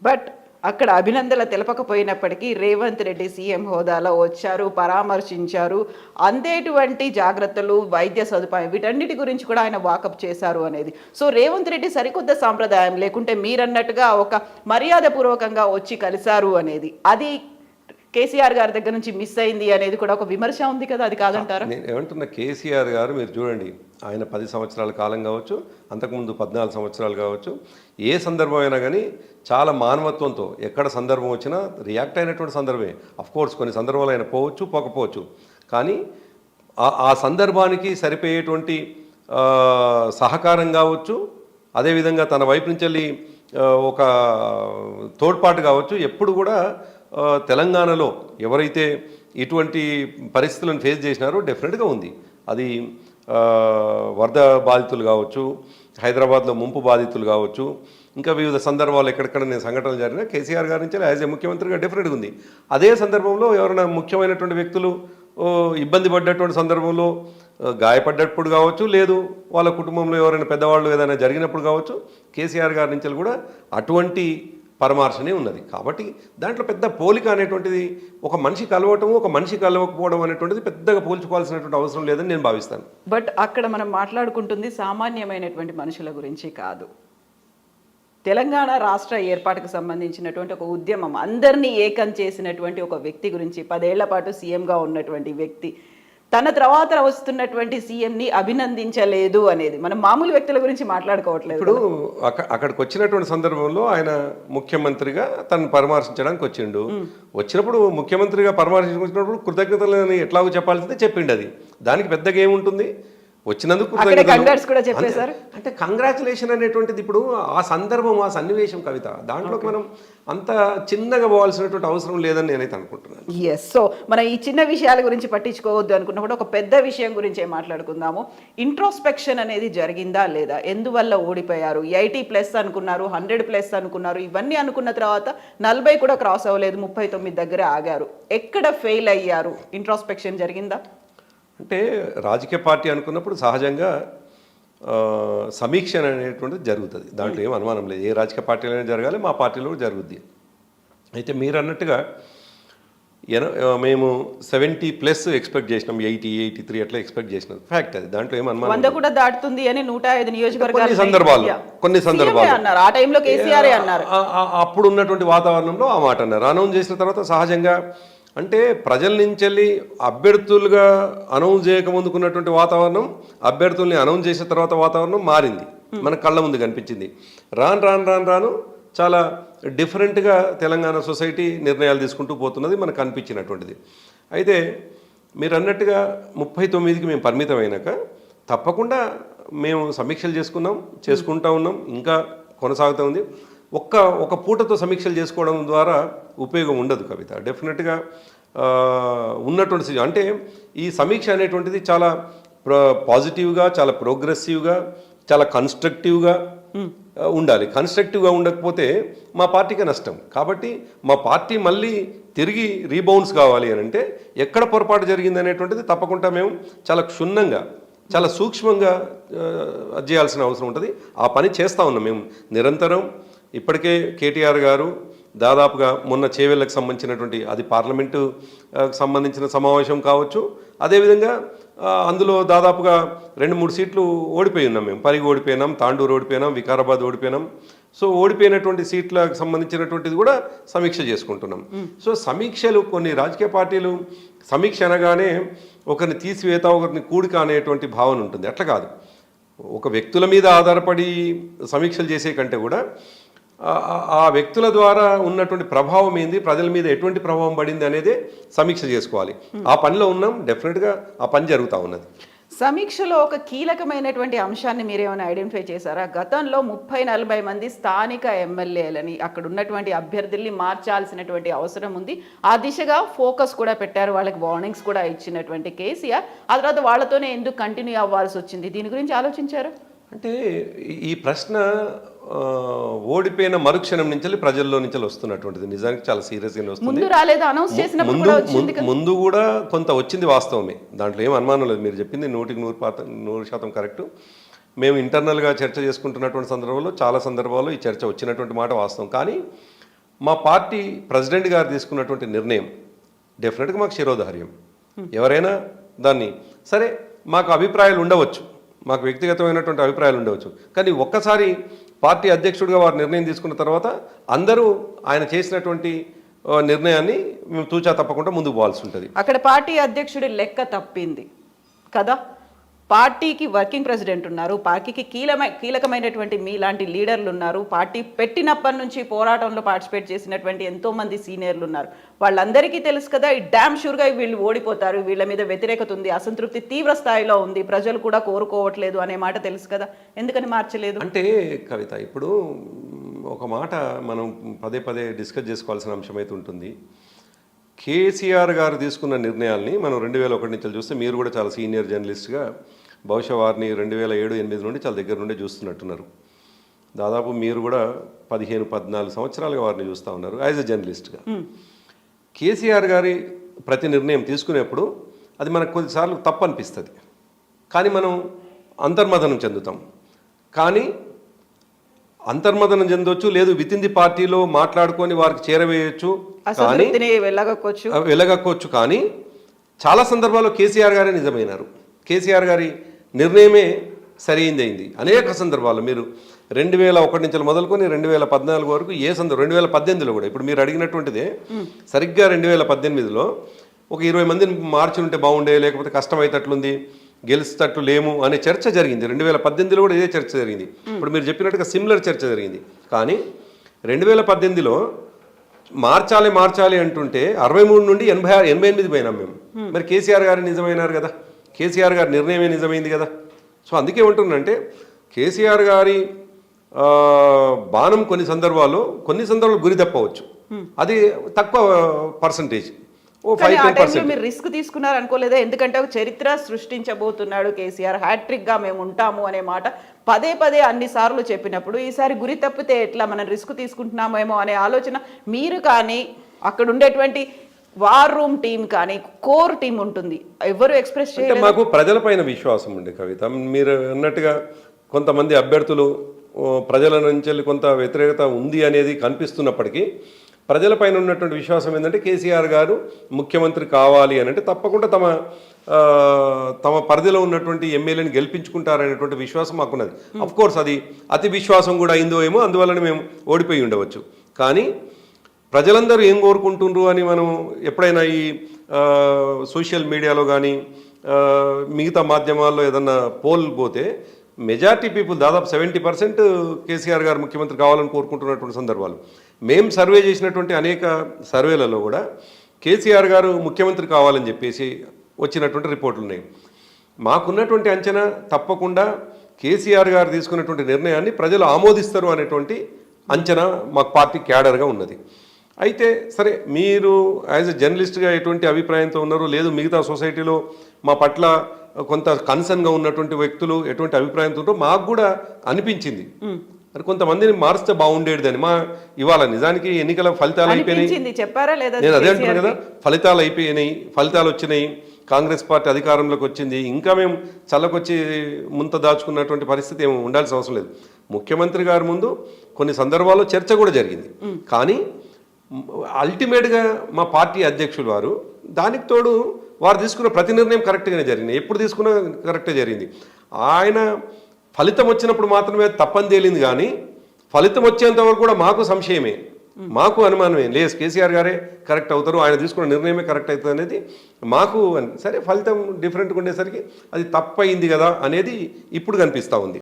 But అక్కడ అభినందనలు తెలపకపోయినప్పటికీ Revanth Reddy CM హోదాలో వచ్చారు, పరామర్శించారు, అందేటువంటి జాగ్రత్తలు, వైద్య సదుపాయం వీటన్నిటి గురించి కూడా ఆయన వాకప్ చేశారు అనేది. సో రేవంత్ రెడ్డి సరికొత్త సాంప్రదాయం లేకుంటే మీరన్నట్టుగా ఒక మర్యాదపూర్వకంగా వచ్చి కలిశారు అనేది అది కేసీఆర్ గారి దగ్గర నుంచి మిస్ అయింది అనేది కూడా ఒక విమర్శ ఉంది కదా, అది కాదంటారా? నేను ఏమంటున్నా, కేసీఆర్ గారు మీరు చూడండి, ఆయన 10 సంవత్సరాల కాలం కావచ్చు, అంతకుముందు 14 సంవత్సరాలు కావచ్చు, ఏ సందర్భం అయినా కానీ చాలా మానవత్వంతో ఎక్కడ సందర్భం వచ్చినా రియాక్ట్ అయినటువంటి సందర్భమే. అఫ్కోర్స్ కొన్ని సందర్భాలు ఆయన పోవచ్చు, పోకపోవచ్చు, కానీ ఆ సందర్భానికి సరిపోయేటువంటి సహకారం కావచ్చు, అదేవిధంగా తన వైపు నుంచి వెళ్ళి ఒక తోడ్పాటు కావచ్చు, ఎప్పుడు కూడా తెలంగాణలో ఎవరైతే ఇటువంటి పరిస్థితులను ఫేస్ చేసినారో డెఫినెట్గా ఉంది. అది వరద బాధితులు కావచ్చు, హైదరాబాద్లో ముంపు బాధితులు కావచ్చు, ఇంకా వివిధ సందర్భాలు ఎక్కడెక్కడ నేను సంఘటనలు జరిగినా కేసీఆర్ గారి నుంచి యాజ్ ఏ ముఖ్యమంత్రిగా డెఫినెట్గా ఉంది. అదే సందర్భంలో ఎవరైనా ముఖ్యమైనటువంటి వ్యక్తులు ఇబ్బంది పడ్డటువంటి సందర్భంలో, గాయపడ్డప్పుడు కావచ్చు, లేదు వాళ్ళ కుటుంబంలో ఎవరైనా పెద్దవాళ్ళు ఏదైనా జరిగినప్పుడు కావచ్చు, కేసీఆర్ గారి నుంచి కూడా అటువంటి పరామర్శనే ఉన్నది. కాబట్టి దాంట్లో పెద్ద పోలిక అనేటువంటిది, ఒక మనిషి కలవటము, ఒక మనిషి కలవకపోవడం అనేటువంటిది పెద్దగా పోల్చుకోవాల్సినటువంటి అవసరం లేదని నేను భావిస్తాను. బట్ అక్కడ మనం మాట్లాడుకుంటుంది సామాన్యమైనటువంటి మనుషుల గురించి కాదు. తెలంగాణ రాష్ట్ర ఏర్పాటుకు సంబంధించినటువంటి ఒక ఉద్యమం, అందరినీ ఏకం చేసినటువంటి ఒక వ్యక్తి గురించి, 10 ఏళ్ల పాటు సీఎంగా ఉన్నటువంటి వ్యక్తి తన తర్వాత వస్తున్నటువంటి సీఎంని అభినందించలేదు అనేది, మనం మామూలు వ్యక్తుల గురించి మాట్లాడుకోవట్లేదు. ఇప్పుడు అక్కడికి వచ్చినటువంటి సందర్భంలో ఆయన ముఖ్యమంత్రిగా తను పరామర్శించడానికి వచ్చినప్పుడు ముఖ్యమంత్రిగా పరామర్శించినప్పుడు కృతజ్ఞతలని ఎట్లాగో చెప్పాల్సిందే చెప్పిండు. అది దానికి పెద్దగా ఏముంటుంది, వచ్చినందుకు అంటే కంగ్రాచులేషన్ అనేటువంటిది ఇప్పుడు ఆ సందర్భం, ఆ సన్నివేశం కవిత, దాంట్లోకి మనం అంత చిన్నగా పోవాల్సినటువంటి అవసరం లేదని నేనైతే అనుకుంటున్నాను. ఎస్, సో మనం ఈ చిన్న విషయాల గురించి పట్టించుకోవద్దు అనుకున్నప్పుడు ఒక పెద్ద విషయం గురించి మాట్లాడుకుందాము. ఇంట్రోస్పెక్షన్ అనేది జరిగిందా లేదా, ఎందువల్ల ఓడిపోయారు? 80+ అనుకున్నారు, 100+ అనుకున్నారు, ఇవన్నీ అనుకున్న తర్వాత 40 కూడా క్రాస్ అవ్వలేదు, 39 దగ్గర ఆగారు. ఎక్కడ ఫెయిల్ అయ్యారు? ఇంట్రోస్పెక్షన్ జరిగిందా? అంటే రాజకీయ పార్టీ అనుకున్నప్పుడు సహజంగా సమీక్ష అనేటువంటిది జరుగుతుంది, దాంట్లో ఏం అనుమానం లేదు. ఏ రాజకీయ పార్టీలోనే జరగాలి, మా పార్టీలో జరుగుద్ది. అయితే మీరు అన్నట్టుగా మేము 70+ ఎక్స్పెక్ట్ చేసినాం, 80, 83 అట్లా ఎక్స్పెక్ట్ చేసినాం, ఫ్యాక్ట్ అది, దాంట్లో ఏం అనుమానం. 100 కూడా దాటుతుంది అని 105 నియోజకవర్గాలు కొన్ని సందర్భాలు అన్నారు. ఆ టైంలో కేసీఆర్ అన్నారు. అప్పుడు ఉన్నటువంటి వాతావరణంలో ఆ మాట అన్నారు. అనౌన్స్ చేసిన తర్వాత సహజంగా అంటే ప్రజల నుంచి వెళ్ళి అభ్యర్థులుగా అనౌన్స్ చేయకముందుకున్నటువంటి వాతావరణం, అభ్యర్థుల్ని అనౌన్స్ చేసిన తర్వాత వాతావరణం మారింది, మన కళ్ళ ముందు కనిపించింది. రాను చాలా డిఫరెంట్గా తెలంగాణ సొసైటీ నిర్ణయాలు తీసుకుంటూ పోతున్నది మనకు అనిపించినటువంటిది. అయితే మీరు అన్నట్టుగా 39కి మేము పరిమితమైనాక తప్పకుండా మేము సమీక్షలు చేసుకుంటూ ఉన్నాం, ఇంకా కొనసాగుతూ ఉంది. ఒక పూటతో సమీక్షలు చేసుకోవడం ద్వారా ఉపయోగం ఉండదు కవిత. డెఫినెట్గా ఉన్నటువంటి అంటే ఈ సమీక్ష అనేటువంటిది చాలా పాజిటివ్గా, చాలా ప్రోగ్రెసివ్గా, చాలా కన్స్ట్రక్టివ్గా ఉండాలి. కన్స్ట్రక్టివ్గా ఉండకపోతే మా పార్టీకి నష్టం. కాబట్టి మా పార్టీ మళ్ళీ తిరిగి రీబౌన్స్ కావాలి అని అంటే ఎక్కడ పొరపాటు జరిగింది అనేటువంటిది తప్పకుండా మేము చాలా క్షుణ్ణంగా, చాలా సూక్ష్మంగా చేయాల్సిన అవసరం ఉంటుంది. ఆ పని చేస్తూ ఉన్నాం మేము నిరంతరం. ఇప్పటికే కేటీఆర్ గారు దాదాపుగా మొన్న చేవెళ్ళకు సంబంధించినటువంటి, అది పార్లమెంటు సంబంధించిన సమావేశం కావచ్చు, అదేవిధంగా అందులో దాదాపుగా 2-3 సీట్లు ఓడిపోయి ఉన్నాం మేము. పరిగి ఓడిపోయినాం, తాండూరు ఓడిపోయినాం, వికారాబాద్ ఓడిపోయినాం. సో ఓడిపోయినటువంటి సీట్లకు సంబంధించినటువంటిది కూడా సమీక్ష చేసుకుంటున్నాం. సో సమీక్షలు, కొన్ని రాజకీయ పార్టీలు సమీక్ష అనగానే ఒకరిని తీసివేత, ఒకరిని కూడిక అనేటువంటి భావన ఉంటుంది. అట్లా కాదు. ఒక వ్యక్తుల మీద ఆధారపడి సమీక్షలు చేసే కంటే కూడా ఆ వ్యక్తుల ద్వారా ఉన్నటువంటి ప్రభావం ఏంది, ప్రజల మీద ఎటువంటి ప్రభావం పడింది అనేది సమీక్ష చేసుకోవాలి. ఆ పనిలో ఉన్నాం. డెఫినెట్గా ఆ పని జరుగుతూ ఉన్నది. సమీక్షలో ఒక కీలకమైనటువంటి అంశాన్ని మీరేమైనా ఐడెంటిఫై చేశారా? గతంలో 30-40 మంది స్థానిక ఎమ్మెల్యేలని, అక్కడ ఉన్నటువంటి అభ్యర్థుల్ని మార్చాల్సినటువంటి అవసరం ఉంది. ఆ దిశగా ఫోకస్ కూడా పెట్టారు, వాళ్ళకి వార్నింగ్స్ కూడా ఇచ్చినటువంటి కేసీఆర్. ఆ తర్వాత వాళ్ళతోనే ఎందుకు కంటిన్యూ అవ్వాల్సి వచ్చింది? దీని గురించి ఆలోచించారు? అంటే ఈ ప్రశ్న ఓడిపోయిన మరుక్షణం నుంచి ప్రజల్లో నుంచి వస్తున్నటువంటిది. నిజానికి చాలా సీరియస్గా వస్తుంది. ముందు కూడా కొంత వచ్చింది, వాస్తవమే, దాంట్లో ఏం అనుమానం లేదు. మీరు చెప్పింది 100% కరెక్టు. మేము ఇంటర్నల్గా చర్చ చేసుకుంటున్నటువంటి సందర్భంలో చాలా సందర్భాల్లో ఈ చర్చ వచ్చినటువంటి మాట వాస్తవం. కానీ మా పార్టీ ప్రెసిడెంట్ గారు తీసుకున్నటువంటి నిర్ణయం డెఫినెట్గా మాకు శిరోధార్యం. ఎవరైనా దాన్ని సరే మాకు అభిప్రాయాలు ఉండవచ్చు, మాకు వ్యక్తిగతమైనటువంటి అభిప్రాయాలు ఉండవచ్చు, కానీ ఒక్కసారి పార్టీ అధ్యక్షుడిగా వారు నిర్ణయం తీసుకున్న తర్వాత అందరూ ఆయన చేసినటువంటి నిర్ణయాన్ని మేము తూచా తప్పకుండా ముందుకు పోవాల్సి ఉంటుంది. అక్కడ పార్టీ అధ్యక్షుడి లెక్క తప్పింది కదా. పార్టీకి వర్కింగ్ ప్రెసిడెంట్ ఉన్నారు, పార్టీకి కీలకమైనటువంటి మీలాంటి లీడర్లు ఉన్నారు, పార్టీ పెట్టినప్పటి నుంచి పోరాటంలో పార్టిసిపేట్ చేసినటువంటి ఎంతోమంది సీనియర్లు ఉన్నారు. వాళ్ళందరికీ తెలుసు కదా ఈ డ్యామ్ షూర్గా వీళ్ళు ఓడిపోతారు, వీళ్ళ మీద వ్యతిరేకత ఉంది, అసంతృప్తి తీవ్ర స్థాయిలో ఉంది, ప్రజలు కూడా కోరుకోవట్లేదు అనే మాట తెలుసు కదా. ఎందుకని మార్చలేదు? అంటే కవిత, ఇప్పుడు ఒక మాట మనం పదే పదే డిస్కస్ చేసుకోవాల్సిన అంశం అయితే ఉంటుంది. కేసీఆర్ గారు తీసుకున్న నిర్ణయాల్ని మనం 2001 నుంచి చూస్తే, మీరు కూడా చాలా సీనియర్ జర్నలిస్ట్గా బహుశా వారిని 2007-8 నుండి చాలా దగ్గర నుండి చూస్తున్నట్టున్నారు. దాదాపు మీరు కూడా 15-14 సంవత్సరాలుగా వారిని చూస్తూ ఉన్నారు యాజ్ ఎ జర్నలిస్ట్గా. కేసీఆర్ గారి ప్రతి నిర్ణయం తీసుకునేప్పుడు అది మనకు కొద్దిసార్లు తప్పు అనిపిస్తుంది, కానీ మనం అంతర్మథనం చెందుతాం. కానీ అంతర్మదనం చెందొచ్చు, లేదు విత్ ఇన్ ది పార్టీలో మాట్లాడుకొని వారికి చేరవేయచ్చు, కానీ వెళ్ళగక్కోవచ్చు. కానీ చాలా సందర్భాల్లో కేసీఆర్ గారే నిజమైనారు, కేసీఆర్ గారి నిర్ణయమే సరైందైంది. అనేక సందర్భాల్లో మీరు 2001 నుంచి మొదలుకొని 2014 వరకు ఏ సందర్భం, 2018లో కూడా ఇప్పుడు మీరు అడిగినటువంటిదే సరిగ్గా 2018లో ఒక 20 మందిని మార్చి ఉంటే బాగుండే, లేకపోతే కష్టమైతట్లుంది, గెలిచేటట్లు లేము అనే చర్చ జరిగింది. 2018లో కూడా ఇదే చర్చ జరిగింది. ఇప్పుడు మీరు చెప్పినట్టుగా సిమిలర్ చర్చ జరిగింది. కానీ 2018లో మార్చాలి అంటుంటే 63 నుండి 88 పోయినాం మేము. మరి కేసీఆర్ గారు నిజమైనారు కదా, కేసీఆర్ గారి నిర్ణయమే నిజమైంది కదా. సో అందుకే ఉంటుందంటే కేసీఆర్ గారి బాణం కొన్ని సందర్భాల్లో గురి తప్పవచ్చు, అది తక్కువ పర్సంటేజ్. మీరు రిస్క్ తీసుకున్నారు అనుకోలేదా? ఎందుకంటే ఒక చరిత్ర సృష్టించబోతున్నాడు కేసీఆర్, హ్యాట్రిక్ గా మేము ఉంటాము అనే మాట పదే అన్ని సార్లు చెప్పినప్పుడు ఈసారి గురి తప్పితే ఎట్లా, మనం రిస్క్ తీసుకుంటున్నామేమో అనే ఆలోచన మీరు కానీ అక్కడ ఉండేటువంటి వార్ రూమ్ టీం కానీ కోర్ టీం ఉంటుంది, ఎవరు ఎక్స్ప్రెస్ చేయలేదు. మాకు ప్రజలపైన విశ్వాసం ఉంది కవిత. మీరు అన్నట్టుగా కొంతమంది అభ్యర్థులు ప్రజల నుంచి కొంత వ్యతిరేకత ఉంది అనేది కనిపిస్తున్నప్పటికీ ప్రజలపైన ఉన్నటువంటి విశ్వాసం ఏంటంటే కేసీఆర్ గారు ముఖ్యమంత్రి కావాలి అని అంటే తప్పకుండా తమ పరిధిలో ఉన్నటువంటి ఎమ్మెల్యేని గెలిపించుకుంటారనేటువంటి విశ్వాసం మాకున్నది. అఫ్ కోర్స్ అది అతి విశ్వాసం కూడా అయిందో ఏమో, అందువలన మేము ఓడిపోయి ఉండవచ్చు. కానీ ప్రజలందరూ ఏం కోరుకుంటుండ్రు అని మనం ఎప్పుడైనా ఈ సోషల్ మీడియాలో కానీ మిగతా మాధ్యమాల్లో ఏదన్నా పోల్ పోతే మెజార్టీ పీపుల్ దాదాపు 70% కేసీఆర్ గారు ముఖ్యమంత్రి కావాలని కోరుకుంటున్నటువంటి సందర్భాలు. మేము సర్వే చేసినటువంటి అనేక సర్వేలలో కూడా కేసీఆర్ గారు ముఖ్యమంత్రి కావాలని చెప్పేసి వచ్చినటువంటి రిపోర్టులు ఉన్నాయి. మాకున్నటువంటి అంచనా తప్పకుండా కేసీఆర్ గారు తీసుకున్నటువంటి నిర్ణయాన్ని ప్రజలు ఆమోదిస్తారు అనేటువంటి అంచనా మాకు పార్టీ క్యాడర్గా ఉన్నది. అయితే సరే, మీరు యాజ్ ఎ జర్నలిస్ట్గా ఎటువంటి అభిప్రాయంతో ఉన్నారు, లేదు మిగతా సొసైటీలో మా పట్ల కొంత కన్సర్న్గా ఉన్నటువంటి వ్యక్తులు ఎటువంటి అభిప్రాయంతో ఉంటారో మాకు కూడా అనిపించింది. మరి కొంతమందిని మారిస్తే బాగుండేదని. ఇవాళ నిజానికి ఎన్నికల ఫలితాలు అయిపోయినాయి, చెప్పారా లేదా? నేను అదే అంటున్నాను కదా, ఫలితాలు అయిపోయినాయి, ఫలితాలు వచ్చినాయి, కాంగ్రెస్ పార్టీ అధికారంలోకి వచ్చింది. ఇంకా మేము చల్లకొచ్చి ముంత దాచుకున్నటువంటి పరిస్థితి ఏమి ఉండాల్సిన అవసరం లేదు. ముఖ్యమంత్రి గారి ముందు కొన్ని సందర్భాల్లో చర్చ కూడా జరిగింది. కానీ అల్టిమేట్గా మా పార్టీ అధ్యక్షులు వారు దానికి తోడు వారు తీసుకున్న ప్రతి నిర్ణయం కరెక్ట్గానే జరిగింది, ఎప్పుడు తీసుకున్నా కరెక్టే జరిగింది. ఆయన ఫలితం వచ్చినప్పుడు మాత్రమే తప్పని తేలింది, కానీ ఫలితం వచ్చేంత వరకు కూడా మాకు సంశయమే, మాకు అనుమానమే, లేదు కేసీఆర్ గారే కరెక్ట్ అవుతారు, ఆయన తీసుకున్న నిర్ణయమే కరెక్ట్ అవుతుంది అనేది మాకు. సరే, ఫలితం డిఫరెంట్గా ఉండేసరికి అది తప్పయింది కదా అనేది ఇప్పుడు కనిపిస్తూ ఉంది.